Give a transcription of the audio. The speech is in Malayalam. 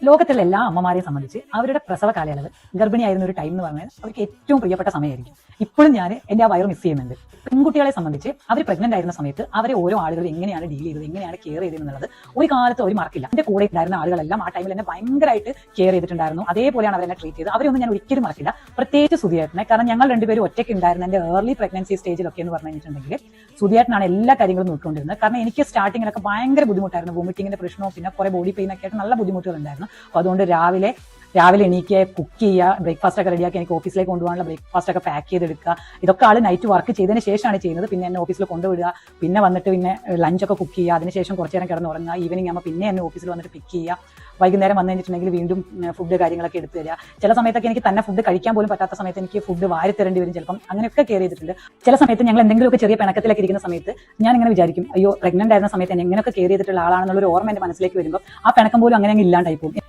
ലോകത്തുള്ള എല്ലാ അമ്മമാരെയും സംബന്ധിച്ച് അവരുടെ പ്രസവ കാലയളവ് ഗർഭിണിയായിരുന്ന ഒരു ടൈം എന്ന് പറഞ്ഞാൽ അവർക്ക് ഏറ്റവും പ്രിയപ്പെട്ട സമയമായിരിക്കും. ഇപ്പോഴും ഞാൻ എൻ്റെ ആ വയറ് മിസ് ചെയ്യുന്നുണ്ട്. പെൺകുട്ടികളെ സംബന്ധിച്ച് അവർ പ്രഗ്നന്റ് ആയിരുന്ന സമയത്ത് അവരെ ഓരോ ആളുകൾ എങ്ങനെയാണ് ഡീൽ ചെയ്തത്, എങ്ങനെയാണ് കെയർ ചെയ്തത് എന്നുള്ളത് ഒരു കാലത്ത് അവർ മറക്കില്ല. എൻ്റെ കൂടെ ഉണ്ടായിരുന്ന ആളുകളെല്ലാം ആ ടൈമിൽ എന്നെ ഭയങ്കരമായിട്ട് കെയർ ചെയ്തിട്ടുണ്ടായിരുന്നു. അതേപോലെയാണ് അവരെന്നെ ട്രീറ്റ് ചെയ്തത്. അവരൊന്നും ഞാൻ ഒരിക്കലും മറക്കില്ല. പ്രത്യേകിച്ച് സുധിയേട്ടനെ. കാരണം ഞങ്ങൾ രണ്ടുപേരും ഒറ്റയ്ക്ക് ഉണ്ടായിരുന്ന എൻ്റെ ഏർലി പ്രഗ്നൻസി സ്റ്റേജിലൊക്കെ എന്ന് പറഞ്ഞു കഴിഞ്ഞിട്ടുണ്ടെങ്കിൽ സുധിയേട്ടനാണ് എല്ലാ കാര്യങ്ങളും നോക്കിക്കൊണ്ടിരുന്നത്. കാരണം എനിക്ക് സ്റ്റാർട്ടിങ്ങിലൊക്കെ ഭയങ്കര ബുദ്ധിമുട്ടായിരുന്നു. വോമിറ്റിങ്ങിന്റെ പ്രശ്നവും പിന്നെ കുറെ ബോഡി പെയിൻ ഒക്കെ ആയിട്ട് നല്ല ബുദ്ധിമുട്ടുകൾ ഉണ്ടായിരുന്നു. അപ്പോൾ അതുകൊണ്ട് രാവിലെ എണീക്ക്, കുക്ക് ചെയ്യുക, ബ്രേക്ക്ഫാസ്റ്റ് ഒക്കെ റെഡിയാക്കി എനിക്ക് ഓഫീസിലേക്ക് കൊണ്ടുപോകാനുള്ള ബ്രേക്ക്ഫാസ്റ്റ് ഒക്കെ പാക്ക് ചെയ്തെടുക്കുക. ഇതൊക്കെ ആൾ നൈറ്റ് വർക്ക് ചെയ്തതിന് ശേഷമാണ് ചെയ്യുന്നത്. പിന്നെ എന്നെ ഓഫീസിൽ കൊണ്ടുവിടുക, പിന്നെ വന്നിട്ട് പിന്നെ ലഞ്ചൊക്കെ കുക്ക് ചെയ്യുക, അതിനുശേഷം കുറച്ച് നേരം കിടന്ന് ഉറങ്ങുക. ഈവനിങ് ആകുമ്പോൾ പിന്നെ എന്നെ ഓഫീസിൽ വന്നിട്ട് പിക്ക് ചെയ്യുക. വൈകുന്നേരം വന്നു കഴിഞ്ഞിട്ടുണ്ടെങ്കിൽ വീണ്ടും ഫുഡ് കാര്യങ്ങളൊക്കെ എടുത്തു തരിക. ചില സമയത്തൊക്കെ എനിക്ക് തന്നെ ഫുഡ് കഴിക്കാൻ പോലും പറ്റാത്ത സമയത്ത് എനിക്ക് ഫുഡ് വാരി തരേണ്ടി വരും ചിലപ്പം. അങ്ങനെയൊക്കെ കെയർ ചെയ്തിട്ടുണ്ട്. ചില സമയത്ത് ഞങ്ങൾ എന്തെങ്കിലുമൊക്കെ ചെറിയ പിണക്കത്തിലൊക്കെ ഇരിക്കുന്ന സമയത്ത് ഞാൻ ഇങ്ങനെ വിചാരിക്കും, അയ്യോ പ്രഗ്നന്റ് ആയിരുന്ന സമയത്ത് എന്നെ എങ്ങനെയൊക്കെ കെയർ ചെയ്തിട്ടുള്ള ആളാണെന്നുള്ളൊരു ഓർമ്മ എൻ്റെ മനസ്സിലേക്ക് വരുമ്പോൾ ആ പിണക്കം പോലും അങ്ങനെ അങ്ങ് ഇല്ലാണ്ടായി പോകും.